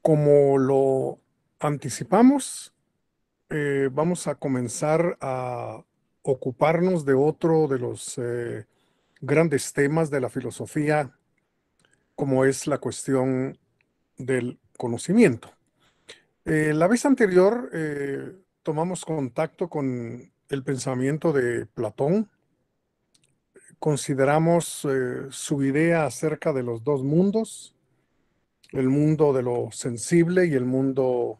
Como lo anticipamos, vamos a comenzar a ocuparnos de otro de los grandes temas de la filosofía, como es la cuestión del conocimiento. La vez anterior tomamos contacto con el pensamiento de Platón, consideramos su idea acerca de los dos mundos, el mundo de lo sensible y el mundo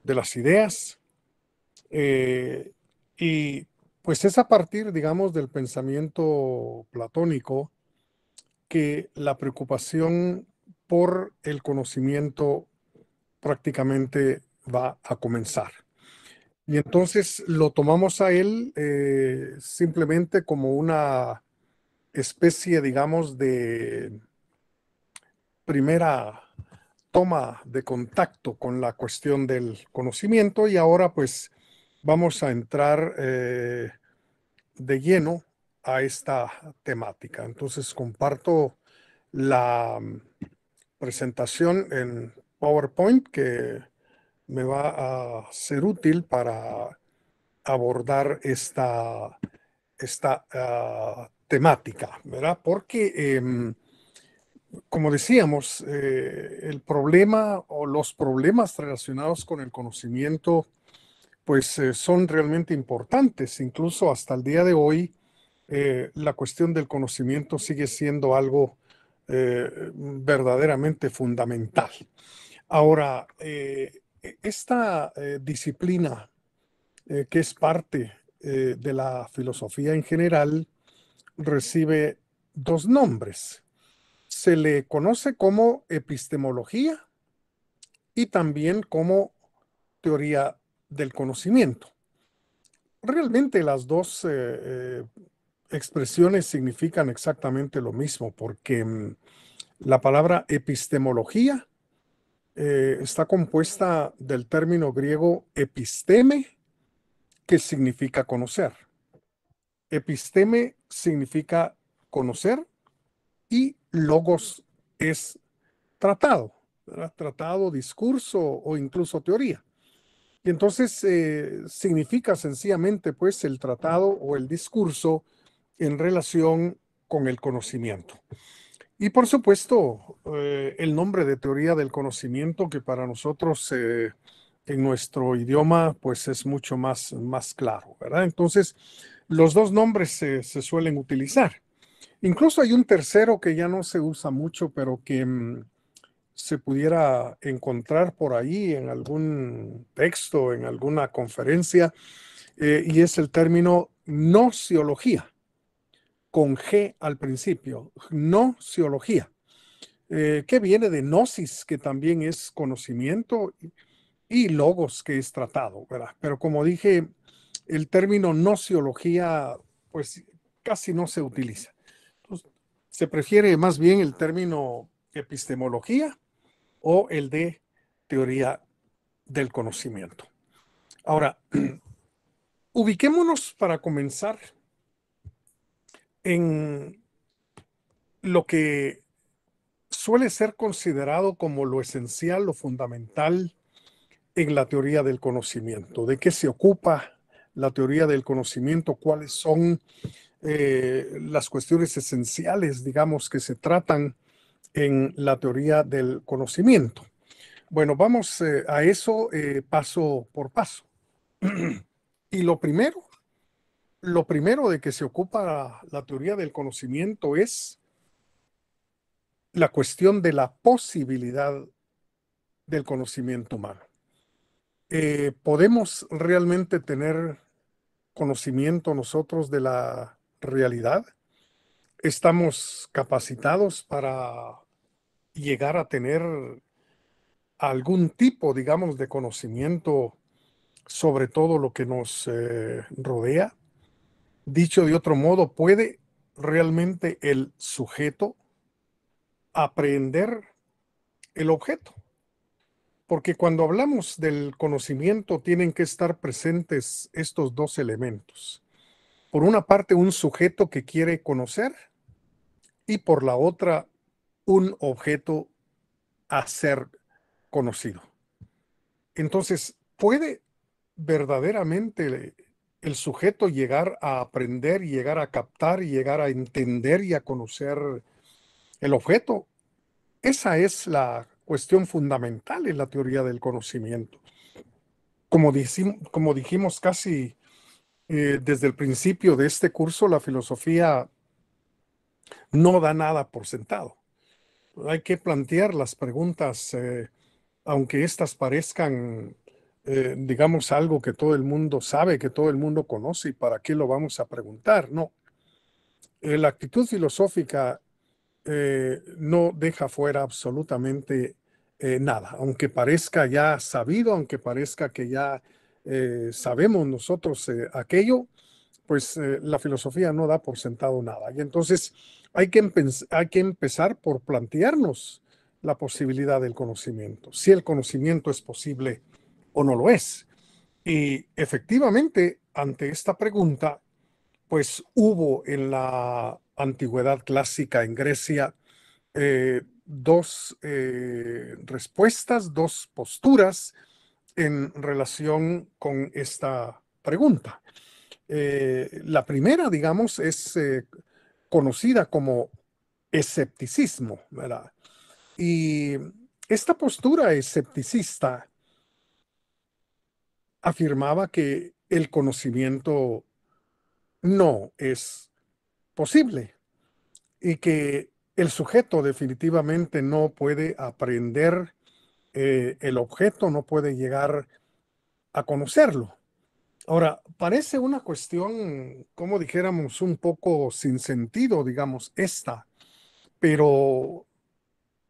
de las ideas. Eh, y pues es a partir, digamos, del pensamiento platónico que la preocupación por el conocimiento prácticamente va a comenzar. Y entonces lo tomamos a él simplemente como una especie, digamos, de primera toma de contacto con la cuestión del conocimiento y ahora pues vamos a entrar de lleno a esta temática. Entonces comparto la presentación en PowerPoint que me va a ser útil para abordar esta temática, ¿verdad? Porque, como decíamos, el problema o los problemas relacionados con el conocimiento, pues son realmente importantes. Incluso hasta el día de hoy, la cuestión del conocimiento sigue siendo algo verdaderamente fundamental. Ahora, esta disciplina que es parte de la filosofía en general, recibe dos nombres. Se le conoce como epistemología y también como teoría del conocimiento. Realmente las dos expresiones significan exactamente lo mismo, porque la palabra epistemología está compuesta del término griego episteme, que significa conocer. Episteme significa conocer y logos es tratado, ¿verdad? Tratado, discurso o incluso teoría. Y entonces significa sencillamente pues el tratado o el discurso en relación con el conocimiento. Y por supuesto, el nombre de teoría del conocimiento que para nosotros en nuestro idioma pues es mucho más claro, ¿verdad? Entonces, los dos nombres se suelen utilizar. Incluso hay un tercero que ya no se usa mucho, pero que se pudiera encontrar por ahí en algún texto, en alguna conferencia, y es el término nociología, con G al principio, nociología, que viene de gnosis, que también es conocimiento, y logos, que es tratado, ¿verdad? Pero como dije, el término nociología, pues casi no se utiliza. Entonces, se prefiere más bien el término epistemología o el de teoría del conocimiento. Ahora, ubiquémonos para comenzar en lo que suele ser considerado como lo esencial, lo fundamental en la teoría del conocimiento. ¿De qué se ocupa la teoría del conocimiento? ¿Cuáles son las cuestiones esenciales, digamos, que se tratan en la teoría del conocimiento? Bueno, vamos a eso paso por paso. Y lo primero de que se ocupa la teoría del conocimiento es la cuestión de la posibilidad del conocimiento humano. ¿Podemos realmente tener conocimiento nosotros de la realidad? ¿Estamos capacitados para llegar a tener algún tipo, digamos, de conocimiento sobre todo lo que nos rodea? Dicho de otro modo, ¿puede realmente el sujeto aprehender el objeto? Porque cuando hablamos del conocimiento tienen que estar presentes estos dos elementos. Por una parte, un sujeto que quiere conocer y por la otra, un objeto a ser conocido. Entonces, ¿puede verdaderamente el sujeto llegar a aprender, llegar a captar, llegar a entender y a conocer el objeto? Esa es la cuestión fundamental en la teoría del conocimiento. Como dijimos casi desde el principio de este curso, la filosofía no da nada por sentado. Hay que plantear las preguntas, aunque éstas parezcan, digamos, algo que todo el mundo sabe, que todo el mundo conoce, ¿y para qué lo vamos a preguntar? No. La actitud filosófica no deja fuera absolutamente nada, aunque parezca ya sabido, aunque parezca que ya sabemos nosotros aquello, pues la filosofía no da por sentado nada. Y entonces hay que empezar por plantearnos la posibilidad del conocimiento, si el conocimiento es posible o no lo es. Y efectivamente, ante esta pregunta, pues hubo en la antigüedad clásica en Grecia dos respuestas, dos posturas en relación con esta pregunta. La primera, digamos, es conocida como escepticismo, ¿verdad? Y esta postura escepticista afirmaba que el conocimiento no es posible y que el sujeto definitivamente no puede aprender el objeto, no puede llegar a conocerlo. Ahora, parece una cuestión, como dijéramos, un poco sin sentido, digamos, esta, pero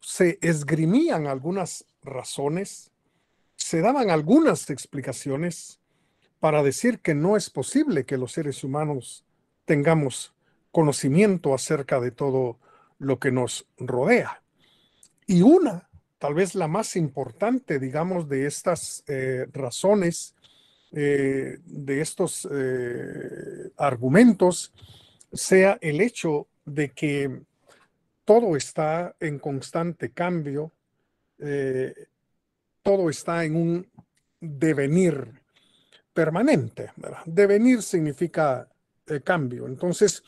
se esgrimían algunas razones, se daban algunas explicaciones para decir que no es posible que los seres humanos tengamos conocimiento acerca de todo lo que nos rodea. Y una, tal vez la más importante, digamos, de estas razones, de estos argumentos, sea el hecho de que todo está en constante cambio, eh, todo está en un devenir permanente, ¿verdad? Devenir significa cambio. Entonces,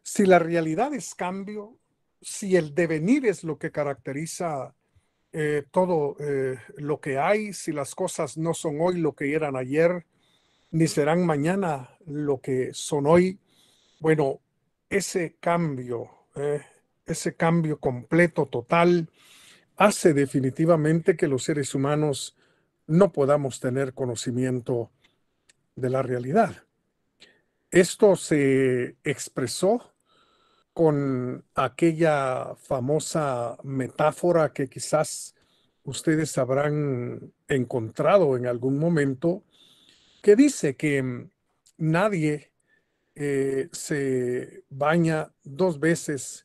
si la realidad es cambio, si el devenir es lo que caracteriza todo lo que hay, si las cosas no son hoy lo que eran ayer, ni serán mañana lo que son hoy, bueno, ese cambio, ese cambio completo, total, hace definitivamente que los seres humanos no podamos tener conocimiento de la realidad. Esto se expresó con aquella famosa metáfora que quizás ustedes habrán encontrado en algún momento, que dice que nadie se baña dos veces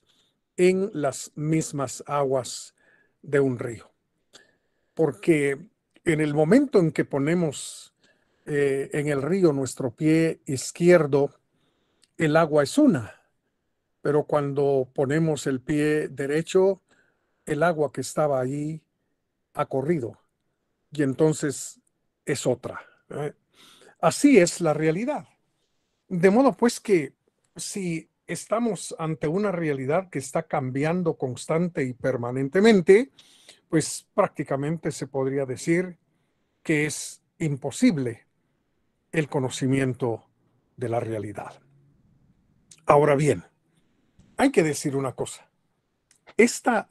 en las mismas aguas de un río, porque en el momento en que ponemos en el río nuestro pie izquierdo, el agua es una, pero cuando ponemos el pie derecho, el agua que estaba ahí ha corrido y entonces es otra. Así es la realidad. De modo pues que si estamos ante una realidad que está cambiando constante y permanentemente, pues prácticamente se podría decir que es imposible el conocimiento de la realidad. Ahora bien, hay que decir una cosa. Esta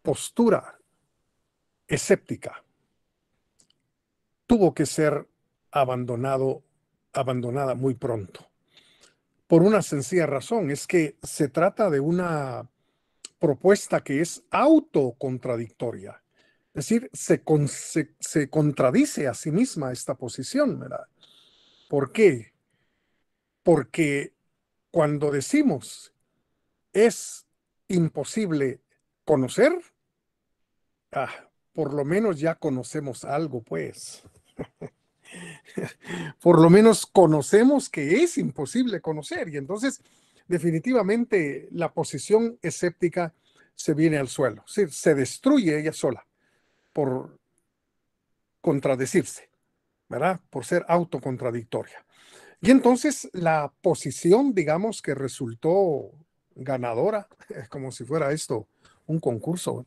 postura escéptica tuvo que ser abandonada muy pronto. Por una sencilla razón, es que se trata de una propuesta que es autocontradictoria. Es decir, se contradice a sí misma esta posición, ¿verdad? ¿Por qué? Porque cuando decimos es imposible conocer, por lo menos ya conocemos algo, pues. Por lo menos conocemos que es imposible conocer y entonces definitivamente la posición escéptica se viene al suelo, es decir, se destruye ella sola. por contradecirse, ¿verdad? Por ser autocontradictoria. Y entonces la posición, digamos, que resultó ganadora, como si fuera esto un concurso,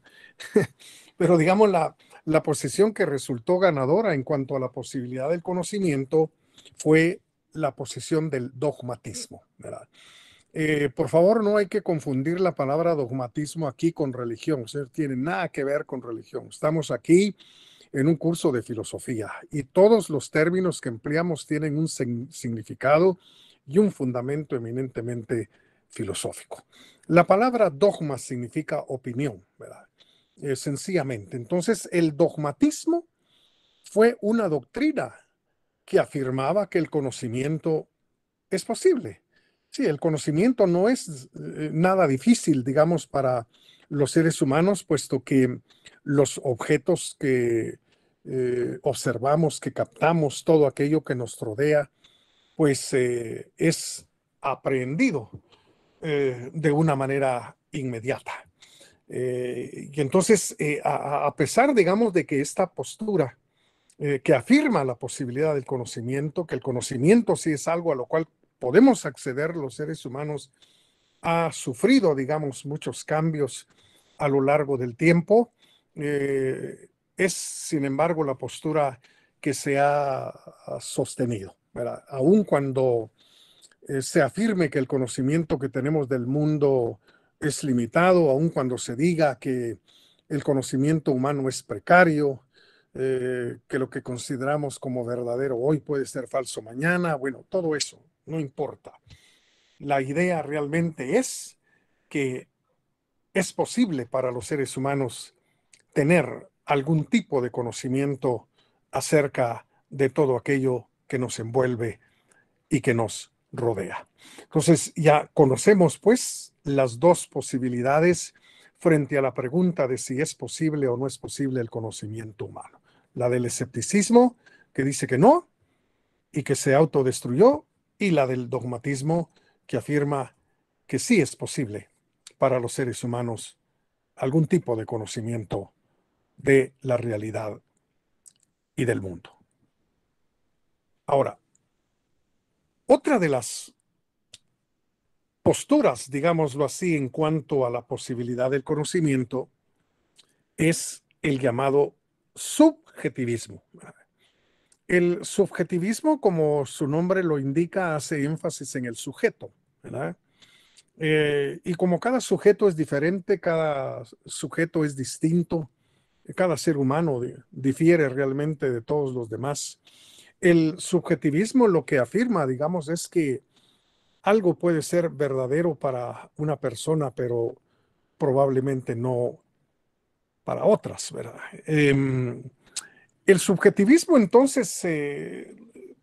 pero digamos la posición que resultó ganadora en cuanto a la posibilidad del conocimiento fue la posición del dogmatismo, ¿verdad? Por favor, no hay que confundir la palabra dogmatismo aquí con religión. O sea, no tiene nada que ver con religión. Estamos aquí en un curso de filosofía y todos los términos que empleamos tienen un significado y un fundamento eminentemente filosófico. La palabra dogma significa opinión, ¿verdad? Sencillamente. Entonces, el dogmatismo fue una doctrina que afirmaba que el conocimiento es posible. Sí, el conocimiento no es nada difícil, digamos, para los seres humanos, puesto que los objetos que observamos, que captamos, todo aquello que nos rodea, pues es aprehendido de una manera inmediata. Y entonces, a pesar, digamos, de que esta postura que afirma la posibilidad del conocimiento, que el conocimiento sí es algo a lo cual podemos acceder los seres humanos, ha sufrido, digamos, muchos cambios a lo largo del tiempo. Es, sin embargo, la postura que se ha sostenido, ¿verdad? Aun cuando se afirme que el conocimiento que tenemos del mundo es limitado, aun cuando se diga que el conocimiento humano es precario, que lo que consideramos como verdadero hoy puede ser falso mañana, bueno, todo eso no importa. La idea realmente es que es posible para los seres humanos tener algún tipo de conocimiento acerca de todo aquello que nos envuelve y que nos rodea. Entonces ya conocemos pues las dos posibilidades frente a la pregunta de si es posible o no es posible el conocimiento humano. La del escepticismo, que dice que no y que se autodestruyó, y la del dogmatismo, que afirma que sí es posible para los seres humanos algún tipo de conocimiento de la realidad y del mundo. Ahora, otra de las posturas, digámoslo así, en cuanto a la posibilidad del conocimiento es el llamado subjetivismo. El subjetivismo, como su nombre lo indica, hace énfasis en el sujeto, ¿verdad? Y como cada sujeto es diferente, cada sujeto es distinto, cada ser humano difiere realmente de todos los demás. El subjetivismo lo que afirma, digamos, es que algo puede ser verdadero para una persona, pero probablemente no para otras, ¿verdad? El subjetivismo, entonces,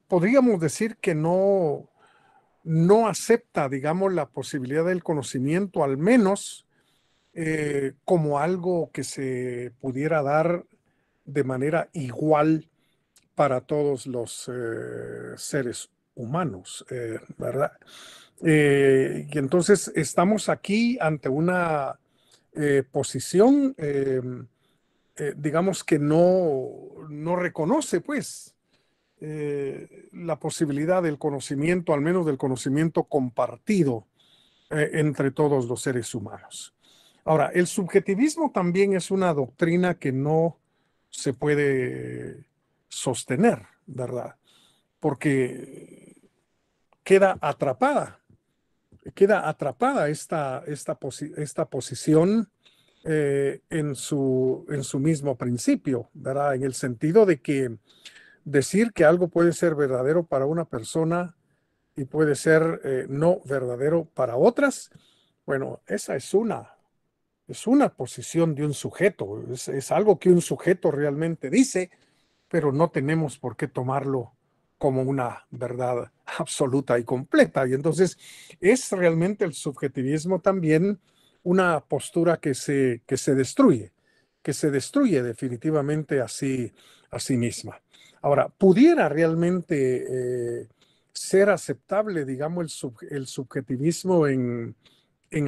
podríamos decir que no acepta, digamos, la posibilidad del conocimiento, al menos como algo que se pudiera dar de manera igual para todos los seres humanos, ¿verdad? Y entonces estamos aquí ante una posición, digamos que no reconoce, pues, la posibilidad del conocimiento, al menos del conocimiento compartido entre todos los seres humanos. Ahora, el subjetivismo también es una doctrina que no se puede sostener, ¿verdad? Porque queda atrapada esta posición en su mismo principio, ¿verdad? En el sentido de que decir que algo puede ser verdadero para una persona y puede ser no verdadero para otras, bueno, esa es una posición de un sujeto, es algo que un sujeto realmente dice, pero no tenemos por qué tomarlo como una verdad absoluta y completa. Y entonces es realmente el subjetivismo también una postura que se destruye definitivamente a sí misma. Ahora, pudiera realmente ser aceptable, digamos, el subjetivismo en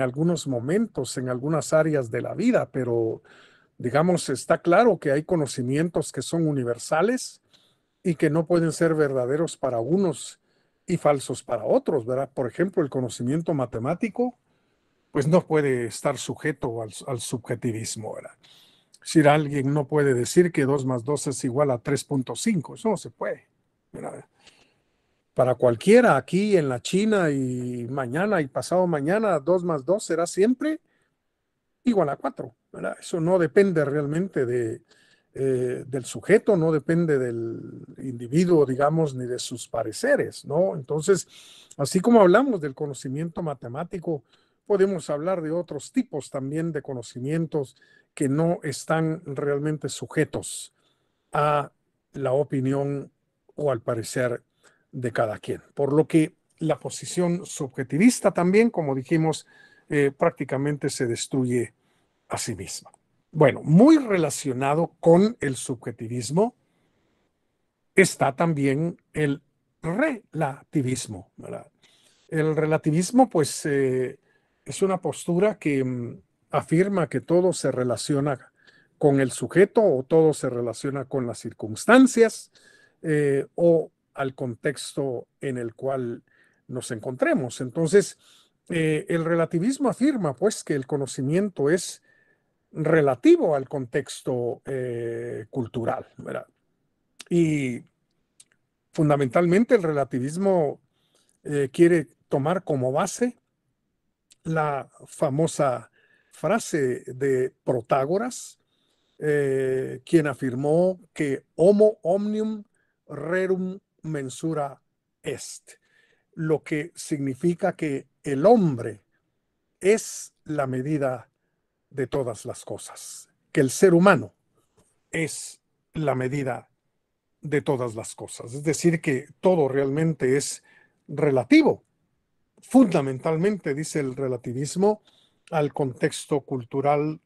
algunos momentos, en algunas áreas de la vida, pero Digamos, está claro que hay conocimientos que son universales y que no pueden ser verdaderos para unos y falsos para otros, ¿verdad? Por ejemplo, el conocimiento matemático, pues no puede estar sujeto al subjetivismo, ¿verdad? Si alguien no puede decir que 2 más 2 es igual a 3.5, eso no se puede, ¿verdad? Para cualquiera aquí en la China y mañana y pasado mañana, 2 más 2 será siempre igual a 4, ¿verdad? Eso no depende realmente del sujeto, no depende del individuo, digamos, ni de sus pareceres, ¿no? Entonces, así como hablamos del conocimiento matemático, podemos hablar de otros tipos también de conocimientos que no están realmente sujetos a la opinión o al parecer de cada quien. Por lo que la posición subjetivista también, como dijimos, prácticamente se destruye a sí misma. Bueno, muy relacionado con el subjetivismo está también el relativismo, ¿verdad? El relativismo, pues, es una postura que afirma que todo se relaciona con el sujeto o todo se relaciona con las circunstancias o al contexto en el cual nos encontremos. Entonces, el relativismo afirma, pues, que el conocimiento es relativo al contexto cultural, ¿verdad? Y fundamentalmente el relativismo quiere tomar como base la famosa frase de Protágoras, quien afirmó que homo omnium rerum mensura est, lo que significa que el hombre es la medida de todas las cosas, que el ser humano es la medida de todas las cosas. Es decir, que todo realmente es relativo. Fundamentalmente, dice el relativismo, al contexto cultural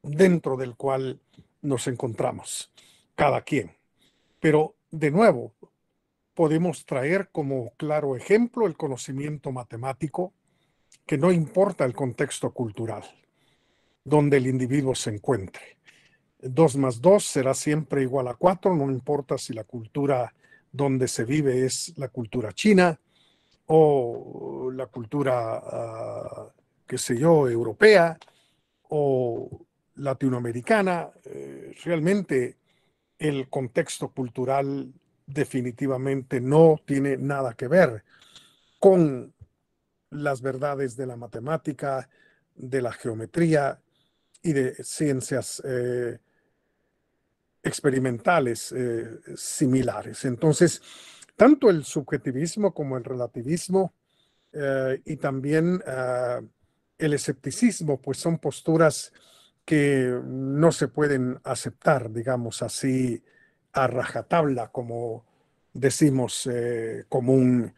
dentro del cual nos encontramos, cada quien. Pero, de nuevo, podemos traer como claro ejemplo el conocimiento matemático, que no importa el contexto cultural donde el individuo se encuentre. 2 más 2 será siempre igual a 4, no importa si la cultura donde se vive es la cultura china o la cultura, qué sé yo, europea o latinoamericana. Realmente el contexto cultural definitivamente no tiene nada que ver con las verdades de la matemática, de la geometría y de ciencias experimentales similares. Entonces, tanto el subjetivismo como el relativismo y también el escepticismo, pues son posturas que no se pueden aceptar, digamos así, a rajatabla, como decimos común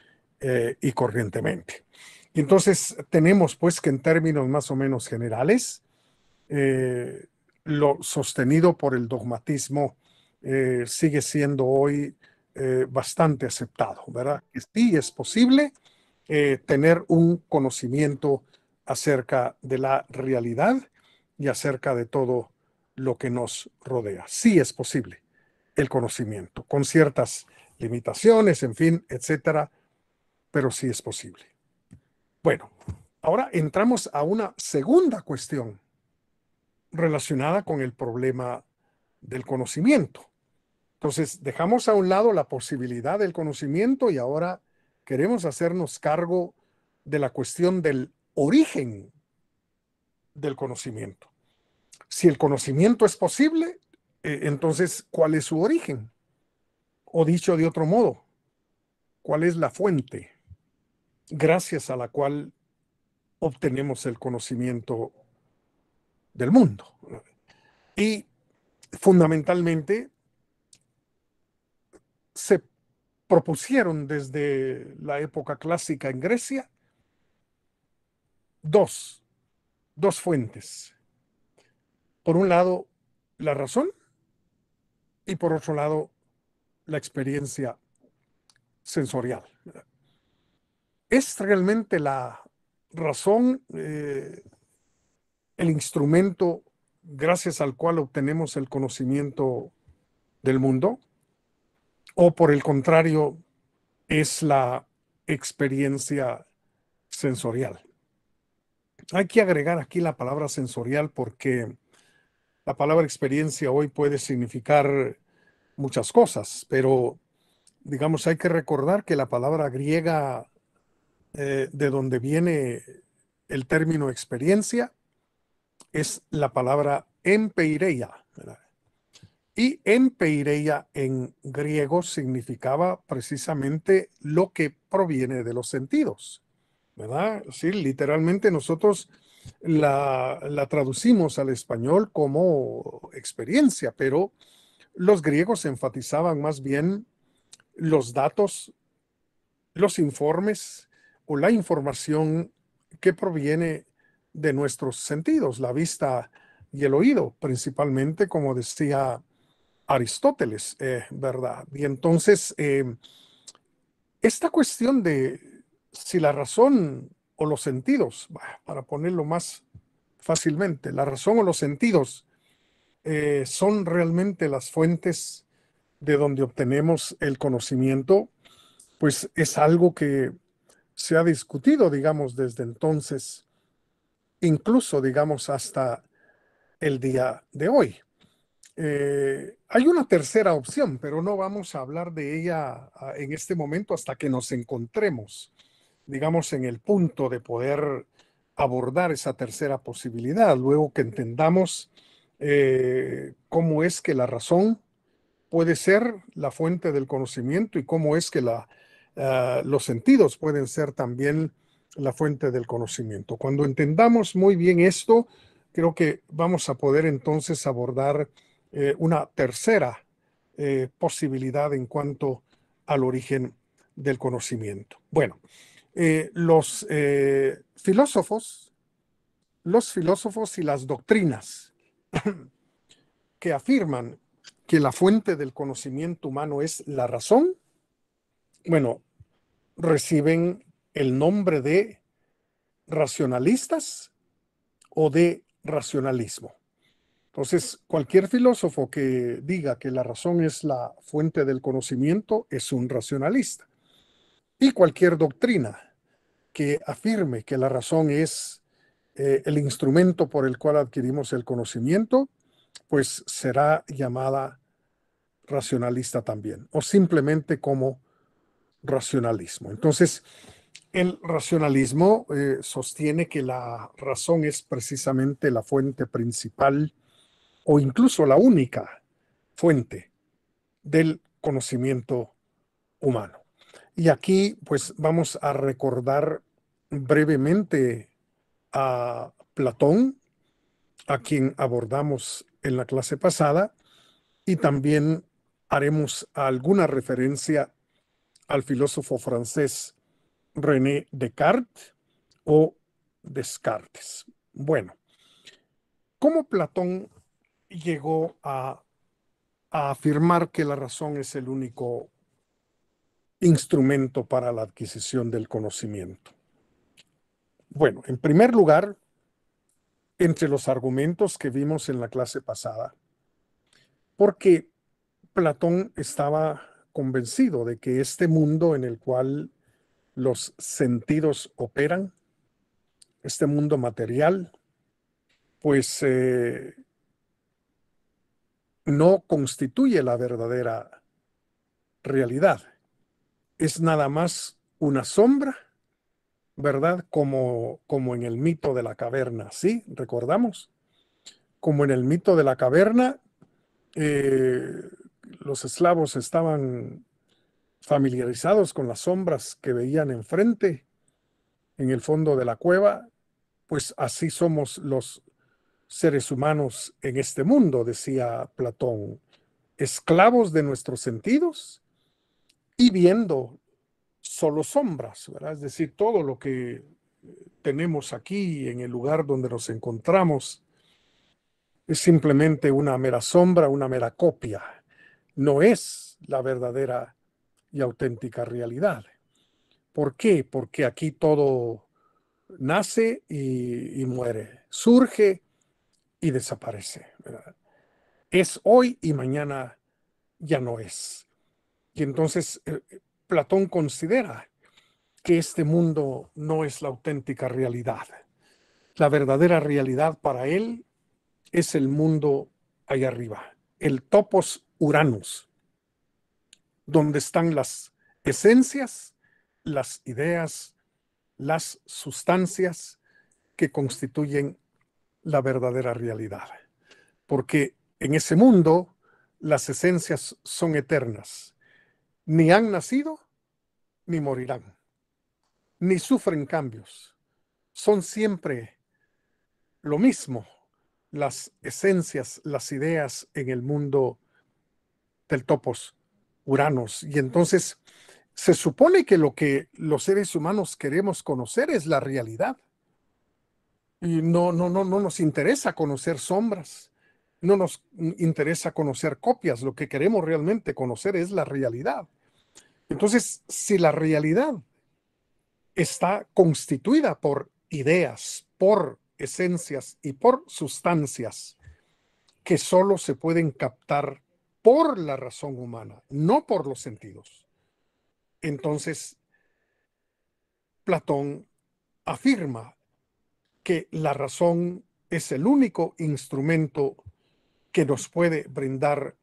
y corrientemente. Entonces, tenemos pues que en términos más o menos generales, eh, lo sostenido por el dogmatismo sigue siendo hoy bastante aceptado, ¿verdad? Que sí es posible tener un conocimiento acerca de la realidad y acerca de todo lo que nos rodea. Sí es posible el conocimiento, con ciertas limitaciones, en fin, etcétera, pero sí es posible. Bueno, ahora entramos a una segunda cuestión relacionada con el problema del conocimiento. Entonces, dejamos a un lado la posibilidad del conocimiento y ahora queremos hacernos cargo de la cuestión del origen del conocimiento. Si el conocimiento es posible, entonces, ¿cuál es su origen? O dicho de otro modo, ¿cuál es la fuente gracias a la cual obtenemos el conocimiento del mundo? Y fundamentalmente se propusieron desde la época clásica en Grecia dos, dos fuentes. Por un lado, la razón y por otro lado, la experiencia sensorial. ¿Es realmente la razón el instrumento gracias al cual obtenemos el conocimiento del mundo, o por el contrario, es la experiencia sensorial. Hay que agregar aquí la palabra sensorial porque la palabra experiencia hoy puede significar muchas cosas, pero digamos, hay que recordar que la palabra griega de donde viene el término experiencia es la palabra empeireia, ¿verdad? Y empeireia en griego significaba precisamente lo que proviene de los sentidos, ¿verdad? Sí, literalmente nosotros la traducimos al español como experiencia, pero los griegos enfatizaban más bien los datos, los informes o la información que proviene de nuestros sentidos, la vista y el oído, principalmente, como decía Aristóteles, ¿verdad? Y entonces, esta cuestión de si la razón o los sentidos, para ponerlo más fácilmente, la razón o los sentidos son realmente las fuentes de donde obtenemos el conocimiento, pues es algo que se ha discutido, digamos, desde entonces, incluso, digamos, hasta el día de hoy. Hay una tercera opción, pero no vamos a hablar de ella en este momento hasta que nos encontremos, digamos, en el punto de poder abordar esa tercera posibilidad, luego que entendamos cómo es que la razón puede ser la fuente del conocimiento y cómo es que los sentidos pueden ser también la fuente del conocimiento. Cuando entendamos muy bien esto, creo que vamos a poder entonces abordar una tercera posibilidad en cuanto al origen del conocimiento. Bueno, los filósofos y las doctrinas que afirman que la fuente del conocimiento humano es la razón, bueno, reciben el nombre de racionalistas o de racionalismo. Entonces, cualquier filósofo que diga que la razón es la fuente del conocimiento es un racionalista. Y cualquier doctrina que afirme que la razón es el instrumento por el cual adquirimos el conocimiento, pues será llamada racionalista también, o simplemente como racionalismo. Entonces, el racionalismo sostiene que la razón es precisamente la fuente principal o incluso la única fuente del conocimiento humano. Y aquí pues vamos a recordar brevemente a Platón, a quien abordamos en la clase pasada, y también haremos alguna referencia al filósofo francés René Descartes o Descartes. Bueno, ¿cómo Platón llegó a afirmar que la razón es el único instrumento para la adquisición del conocimiento? Bueno, en primer lugar, entre los argumentos que vimos en la clase pasada, porque Platón estaba convencido de que este mundo en el cual los sentidos operan, este mundo material, pues no constituye la verdadera realidad. Es nada más una sombra, ¿verdad? Como en el mito de la caverna, ¿sí? ¿Recordamos? Como en el mito de la caverna, eh, los esclavos estaban familiarizados con las sombras que veían enfrente, en el fondo de la cueva, pues así somos los seres humanos en este mundo, decía Platón, esclavos de nuestros sentidos y viendo solo sombras, ¿verdad? Es decir, todo lo que tenemos aquí en el lugar donde nos encontramos es simplemente una mera sombra, una mera copia. No es la verdadera y auténtica realidad. ¿Por qué? Porque aquí todo nace y muere, surge y desaparece, ¿verdad? Es hoy y mañana ya no es. Y entonces Platón considera que este mundo no es la auténtica realidad. La verdadera realidad para él es el mundo allá arriba, el topos Uranus, donde están las esencias, las ideas, las sustancias que constituyen la verdadera realidad. Porque en ese mundo las esencias son eternas, ni han nacido ni morirán, ni sufren cambios, son siempre lo mismo, las esencias, las ideas en el mundo del topos Uranus. Y entonces se supone que lo que los seres humanos queremos conocer es la realidad. Y no nos interesa conocer sombras, no nos interesa conocer copias, lo que queremos realmente conocer es la realidad. Entonces, si la realidad está constituida por ideas, por esencias y por sustancias que solo se pueden captar por la razón humana, no por los sentidos. Entonces, Platón afirma que la razón es el único instrumento que nos puede brindar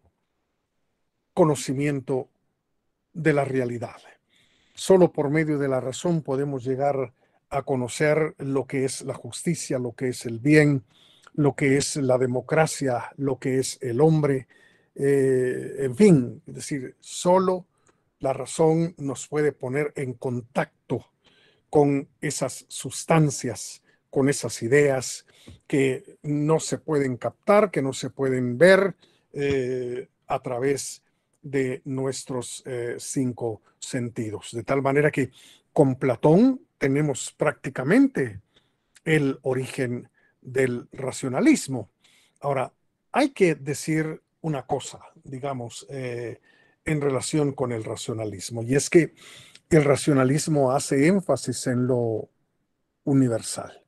conocimiento de la realidad. Solo por medio de la razón podemos llegar a conocer lo que es la justicia, lo que es el bien, lo que es la democracia, lo que es el hombre, en fin, es decir, solo la razón nos puede poner en contacto con esas sustancias, con esas ideas que no se pueden captar, que no se pueden ver a través de nuestros cinco sentidos. De tal manera que con Platón tenemos prácticamente el origen del racionalismo. Ahora, hay que decir una cosa, digamos, en relación con el racionalismo, y es que el racionalismo hace énfasis en lo universal,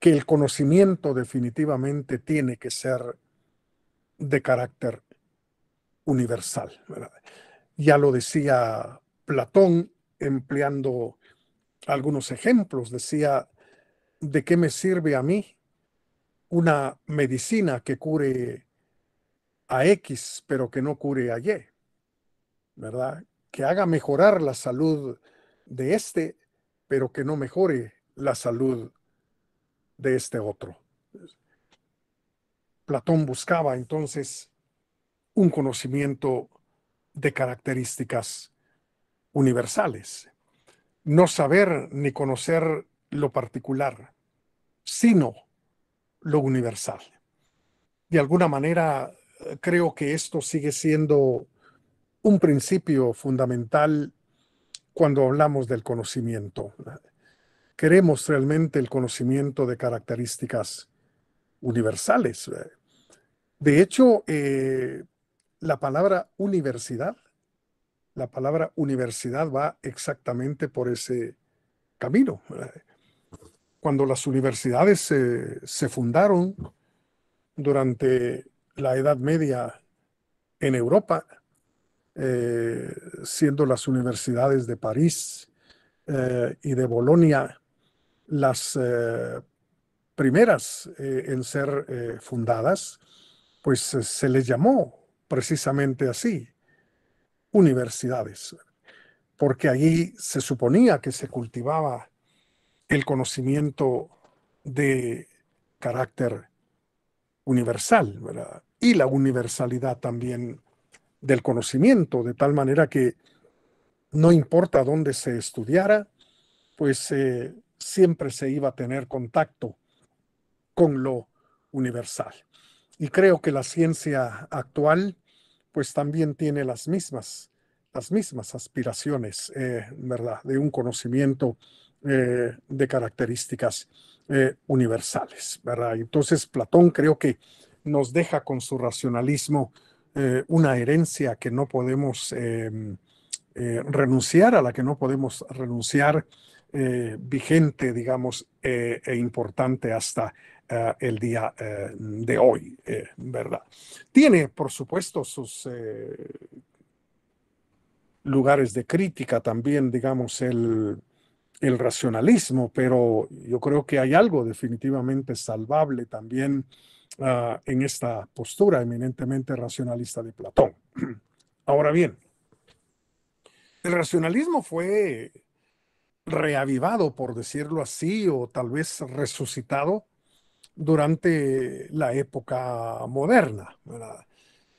que el conocimiento definitivamente tiene que ser de carácter universal, ¿verdad? Ya lo decía Platón empleando algunos ejemplos, decía, ¿de qué me sirve a mí una medicina que cure a X, pero que no cure a Y, ¿verdad? Que haga mejorar la salud de este, pero que no mejore la salud de este otro. Platón buscaba entonces un conocimiento de características universales, no saber ni conocer lo particular, sino lo universal. De alguna manera, creo que esto sigue siendo un principio fundamental cuando hablamos del conocimiento. Queremos realmente el conocimiento de características universales. De hecho, la palabra universidad, la palabra universidad va exactamente por ese camino. Cuando las universidades se fundaron durante la Edad Media en Europa, siendo las universidades de París y de Bolonia las primeras en ser fundadas, pues se les llamó precisamente así, universidades, porque allí se suponía que se cultivaba el conocimiento de carácter universal, ¿verdad? Y la universalidad también del conocimiento, de tal manera que no importa dónde se estudiara, pues siempre se iba a tener contacto con lo universal. Y creo que la ciencia actual, pues también tiene las mismas aspiraciones, ¿verdad? De un conocimiento de características universales, ¿verdad? Entonces, Platón creo que nos deja con su racionalismo una herencia que no podemos renunciar, a la que no podemos renunciar, vigente, digamos, e importante hasta el día de hoy, ¿verdad? Tiene, por supuesto, sus lugares de crítica también, digamos, el racionalismo, pero yo creo que hay algo definitivamente salvable también en esta postura eminentemente racionalista de Platón. Ahora bien, el racionalismo fue reavivado, por decirlo así, o tal vez resucitado durante la época moderna, ¿verdad?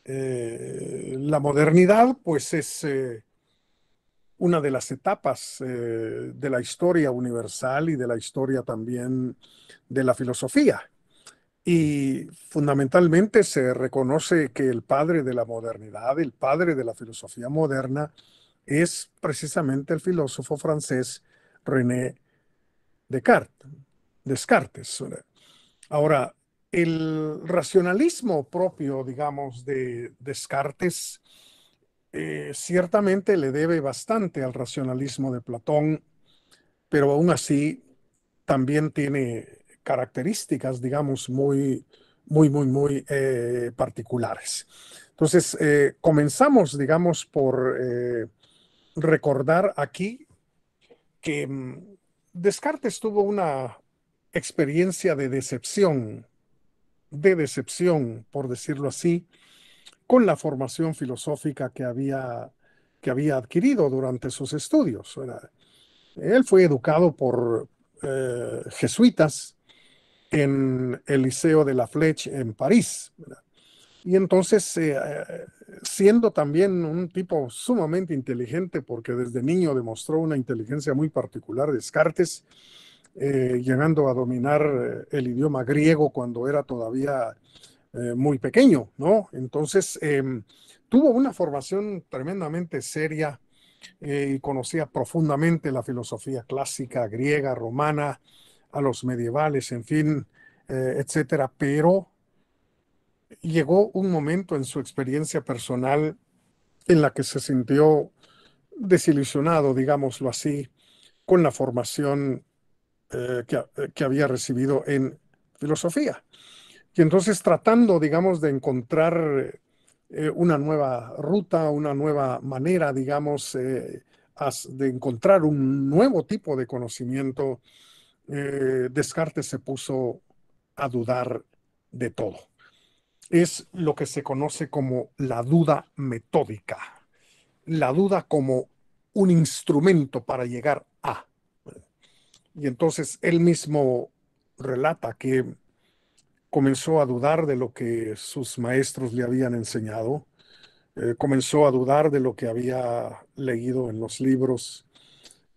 La modernidad, pues, es una de las etapas de la historia universal y de la historia también de la filosofía. Y fundamentalmente se reconoce que el padre de la modernidad, el padre de la filosofía moderna, es precisamente el filósofo francés René Descartes. Descartes. Ahora, el racionalismo propio, digamos, de Descartes ciertamente le debe bastante al racionalismo de Platón, pero aún así también tiene características, digamos, muy particulares. Entonces, comenzamos, digamos, por recordar aquí que Descartes tuvo una experiencia de decepción, por decirlo así, con la formación filosófica que había adquirido durante sus estudios. ¿Verdad? Él fue educado por jesuitas en el Liceo de la Flèche en París. ¿Verdad? Y entonces, siendo también un tipo sumamente inteligente, porque desde niño demostró una inteligencia muy particular, Descartes, llegando a dominar el idioma griego cuando era todavía muy pequeño, ¿no? Entonces, tuvo una formación tremendamente seria y conocía profundamente la filosofía clásica, griega, romana, a los medievales, en fin, etcétera. Pero llegó un momento en su experiencia personal en la que se sintió desilusionado, digámoslo así, con la formación que había recibido en filosofía. Y entonces tratando, digamos, de encontrar una nueva ruta, una nueva manera, digamos, de encontrar un nuevo tipo de conocimiento, Descartes se puso a dudar de todo. Es lo que se conoce como la duda metódica, la duda como un instrumento para llegar a. Y entonces él mismo relata que comenzó a dudar de lo que sus maestros le habían enseñado, comenzó a dudar de lo que había leído en los libros,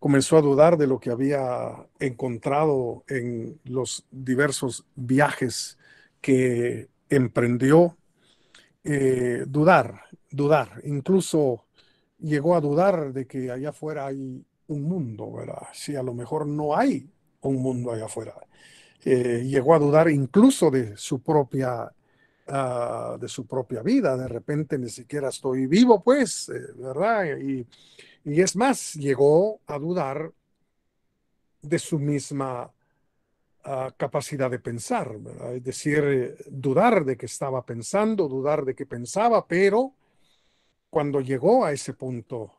comenzó a dudar de lo que había encontrado en los diversos viajes que emprendió, dudar, incluso llegó a dudar de que allá afuera hay un mundo, ¿verdad? Si a lo mejor no hay un mundo allá afuera. Llegó a dudar incluso de su propia vida. De repente ni siquiera estoy vivo, pues, ¿verdad? Y es más, llegó a dudar de su misma capacidad de pensar, ¿verdad? Es decir, dudar de que estaba pensando, dudar de que pensaba, pero cuando llegó a ese punto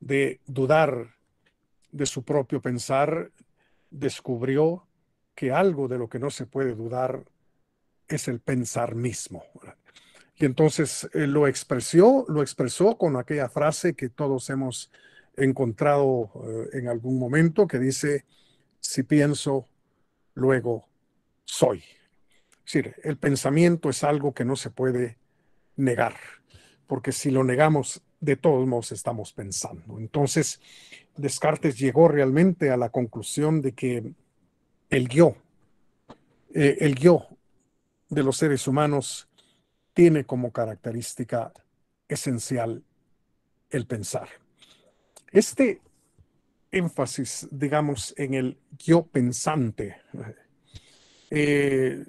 de dudar de su propio pensar, descubrió que algo de lo que no se puede dudar es el pensar mismo. ¿Verdad? Y entonces lo expresó con aquella frase que todos hemos encontrado en algún momento, que dice, si pienso, luego soy. Es decir, el pensamiento es algo que no se puede negar, porque si lo negamos, de todos modos estamos pensando. Entonces, Descartes llegó realmente a la conclusión de que el yo, el yo de los seres humanos tiene como característica esencial el pensar. Este énfasis, digamos, en el yo pensante, eh,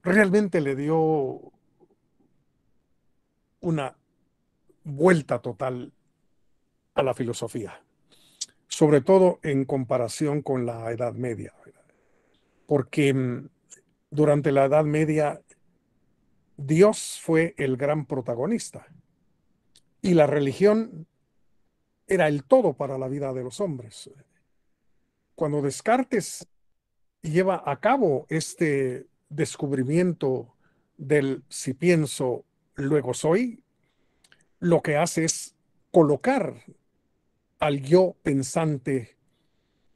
realmente le dio una vuelta total a la filosofía, sobre todo en comparación con la Edad Media, porque Durante la Edad Media, Dios fue el gran protagonista y la religión era el todo para la vida de los hombres. Cuando Descartes lleva a cabo este descubrimiento del si pienso, luego soy, lo que hace es colocar al yo pensante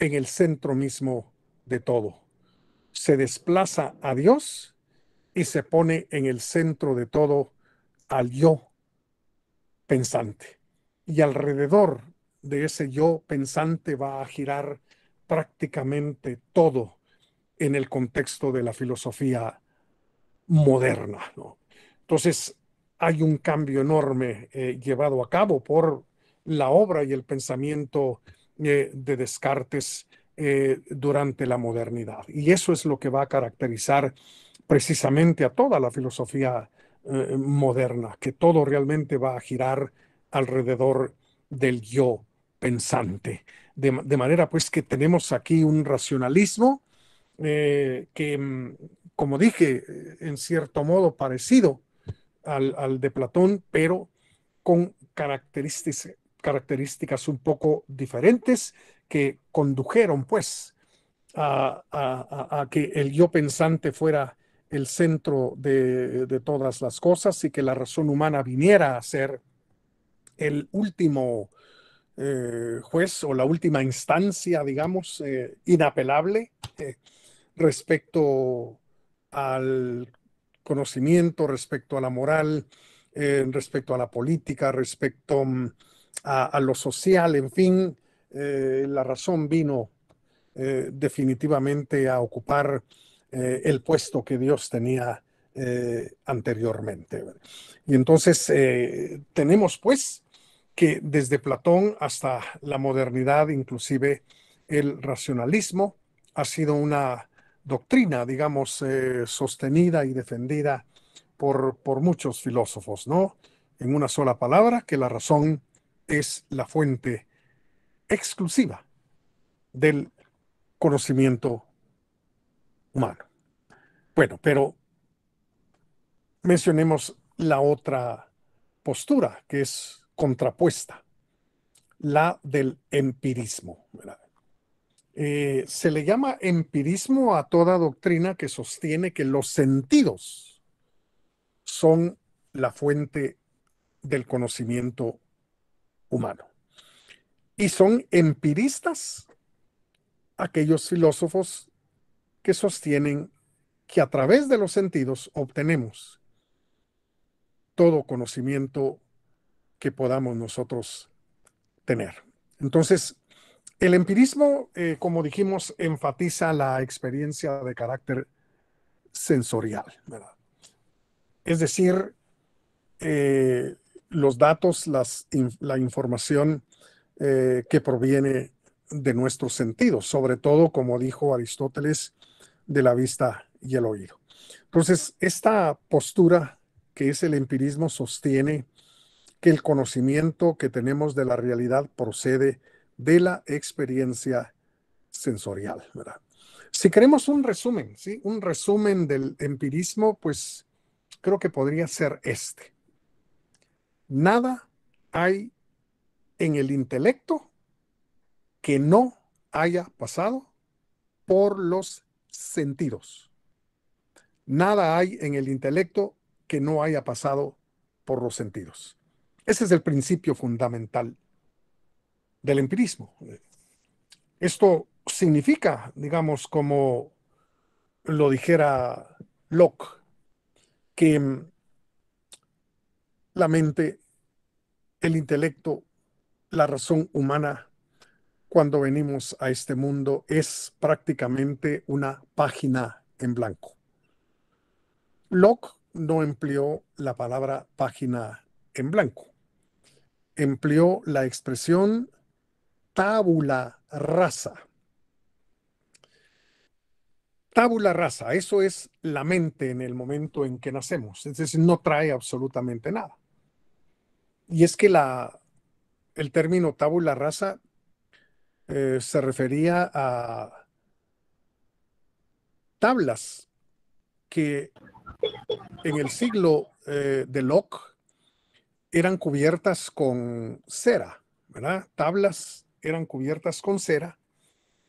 en el centro mismo de todo. Se desplaza a Dios y se pone en el centro de todo al yo pensante. Y alrededor de ese yo pensante va a girar prácticamente todo en el contexto de la filosofía moderna, ¿no? Entonces, hay un cambio enorme llevado a cabo por la obra y el pensamiento de Descartes durante la modernidad. Y eso es lo que va a caracterizar precisamente a toda la filosofía moderna, que todo realmente va a girar alrededor del yo pensante. De manera pues que tenemos aquí un racionalismo que, como dije, en cierto modo parecido al de Platón, pero con características un poco diferentes que condujeron pues a que el yo pensante fuera el centro de todas las cosas y que la razón humana viniera a ser el último juez o la última instancia, digamos, inapelable respecto al conocimiento, respecto a la moral, respecto a la política, respecto a lo social, en fin, la razón vino definitivamente a ocupar el puesto que Dios tenía anteriormente. Y entonces tenemos pues que desde Platón hasta la modernidad, inclusive el racionalismo, ha sido una doctrina, digamos, sostenida y defendida por muchos filósofos, ¿no? En una sola palabra, que la razón es la fuente exclusiva del conocimiento humano. Bueno, pero mencionemos la otra postura que es contrapuesta, la del empirismo, ¿verdad? Se le llama empirismo a toda doctrina que sostiene que los sentidos son la fuente del conocimiento humano. Y son empiristas aquellos filósofos que sostienen que a través de los sentidos obtenemos todo conocimiento que podamos nosotros tener. Entonces, el empirismo, como dijimos, enfatiza la experiencia de carácter sensorial, ¿verdad? Es decir, eh, los datos, la información que proviene de nuestros sentidos, sobre todo, como dijo Aristóteles, de la vista y el oído. Entonces, esta postura que es el empirismo sostiene que el conocimiento que tenemos de la realidad procede de la experiencia sensorial, ¿verdad? Si queremos un resumen, ¿sí? Un resumen del empirismo, pues creo que podría ser este. Nada hay en el intelecto que no haya pasado por los sentidos. Nada hay en el intelecto que no haya pasado por los sentidos. Ese es el principio fundamental del empirismo. Esto significa, digamos, como lo dijera Locke, que la mente, el intelecto, la razón humana, cuando venimos a este mundo, es prácticamente una página en blanco. Locke no empleó la palabra página en blanco, empleó la expresión tabula rasa. Tabula rasa, eso es la mente en el momento en que nacemos, es decir, no trae absolutamente nada. Y es que el término tabula rasa se refería a tablas que en el siglo de Locke eran cubiertas con cera, ¿verdad? Tablas eran cubiertas con cera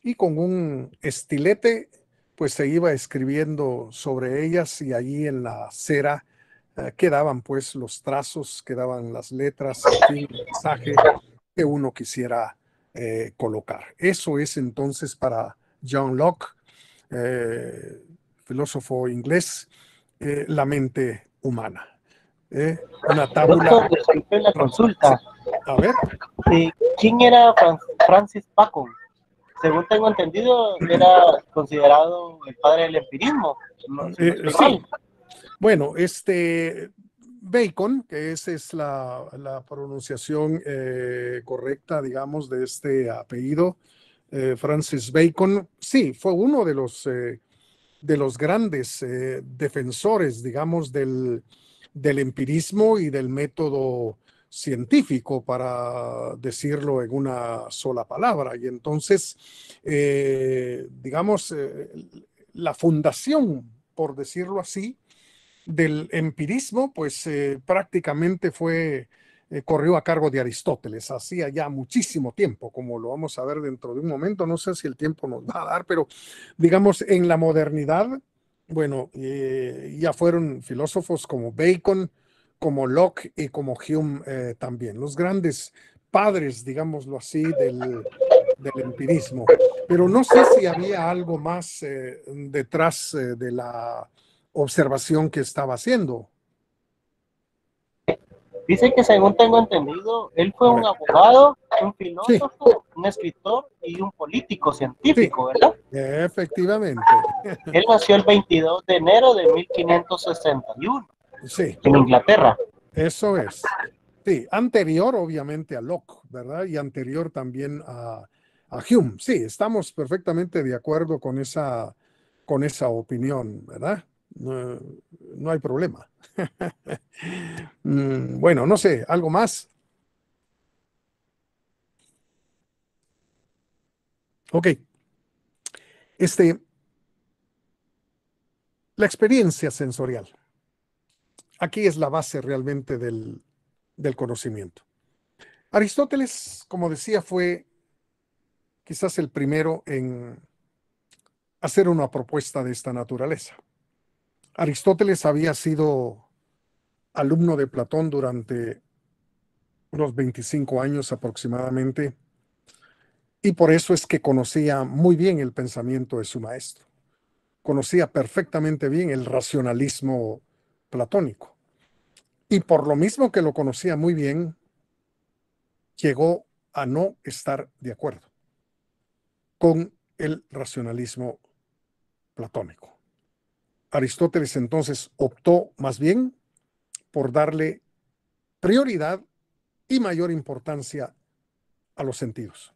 y con un estilete pues se iba escribiendo sobre ellas y allí en la cera quedaban pues los trazos, quedaban las letras, en fin, el mensaje que uno quisiera colocar. Eso es entonces para John Locke, eh, filósofo inglés, la mente humana. Una tábula. Doctor, disculpe la Sí. consulta. A ver. ¿Quién era Francis Bacon? Según tengo entendido, era considerado el padre del empirismo, si no estoy Sí, mal. bueno, Bacon, que esa es la pronunciación correcta, digamos, de este apellido, Francis Bacon, sí, fue uno de los grandes defensores, digamos, del empirismo y del método científico, para decirlo en una sola palabra. Y entonces, digamos, la fundación, por decirlo así, del empirismo, pues prácticamente corrió a cargo de Aristóteles, hacía ya muchísimo tiempo, como lo vamos a ver dentro de un momento. No sé si el tiempo nos va a dar, pero digamos, en la modernidad, bueno, ya fueron filósofos como Bacon, como Locke y como Hume también, los grandes padres, digámoslo así, del empirismo. Pero no sé si había algo más detrás de la observación que estaba haciendo. Dice que según tengo entendido, él fue A un ver, abogado, un sí, filósofo, un escritor y un político sí, científico, ¿verdad? efectivamente, Él nació el 22 de enero de 1561 sí, en Inglaterra. eso es. Sí, anterior obviamente a Locke, ¿verdad? Y anterior también a Hume. Sí, estamos perfectamente de acuerdo con esa opinión, ¿verdad? No, no hay problema. Bueno, no sé, ¿algo más? Ok, este, la experiencia sensorial. Aquí es la base realmente del conocimiento. Aristóteles, como decía, fue quizás el primero en hacer una propuesta de esta naturaleza. Aristóteles había sido alumno de Platón durante unos 25 años aproximadamente, y por eso es que conocía muy bien el pensamiento de su maestro. Conocía perfectamente bien el racionalismo platónico. Y por lo mismo que lo conocía muy bien, llegó a no estar de acuerdo con el racionalismo platónico. Aristóteles entonces optó más bien por darle prioridad y mayor importancia a los sentidos.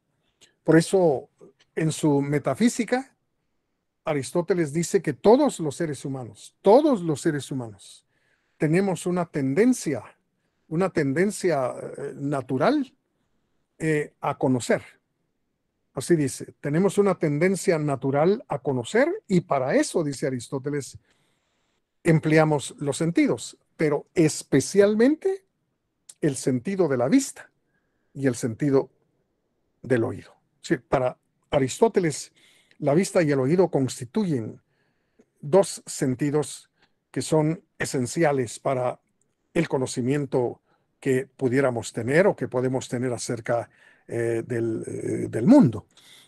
Por eso, en su metafísica, Aristóteles dice que todos los seres humanos, tenemos una tendencia natural a conocer. Así dice, tenemos una tendencia natural a conocer, y para eso, dice Aristóteles, empleamos los sentidos, pero especialmente el sentido de la vista y el sentido del oído. Sí, para Aristóteles, la vista y el oído constituyen dos sentidos que son esenciales para el conocimiento que pudiéramos tener o que podemos tener acerca del mundo.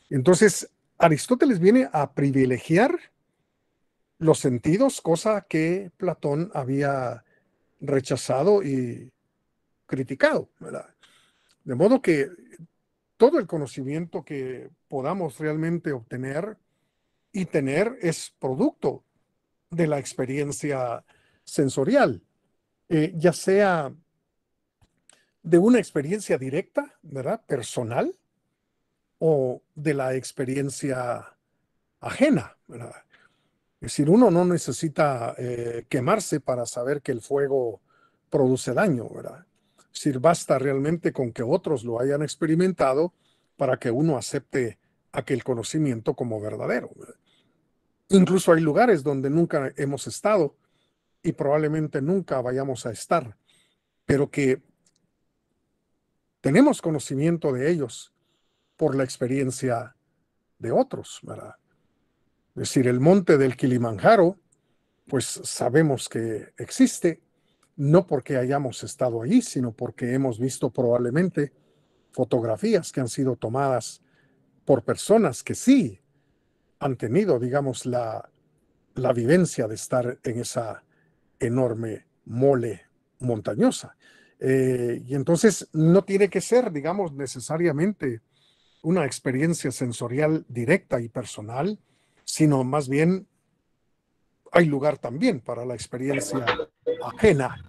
Entonces, Aristóteles viene a privilegiar los sentidos, cosa que Platón había rechazado y criticado, ¿verdad? De modo que todo el conocimiento que podamos realmente obtener y tener es producto de la experiencia sensorial, ya sea de una experiencia directa, ¿verdad? Personal, o de la experiencia ajena, ¿verdad? Es decir, uno no necesita quemarse para saber que el fuego produce daño, ¿verdad? Es decir, basta realmente con que otros lo hayan experimentado para que uno acepte aquel conocimiento como verdadero, ¿verdad? Incluso hay lugares donde nunca hemos estado y probablemente nunca vayamos a estar, pero que tenemos conocimiento de ellos por la experiencia de otros, ¿verdad? Es decir, el monte del Kilimanjaro, pues sabemos que existe, no porque hayamos estado allí, sino porque hemos visto probablemente fotografías que han sido tomadas por personas que sí han tenido, digamos, la vivencia de estar en esa enorme mole montañosa. Y entonces no tiene que ser, digamos, necesariamente una experiencia sensorial directa y personal, sino más bien hay lugar también para la experiencia ajena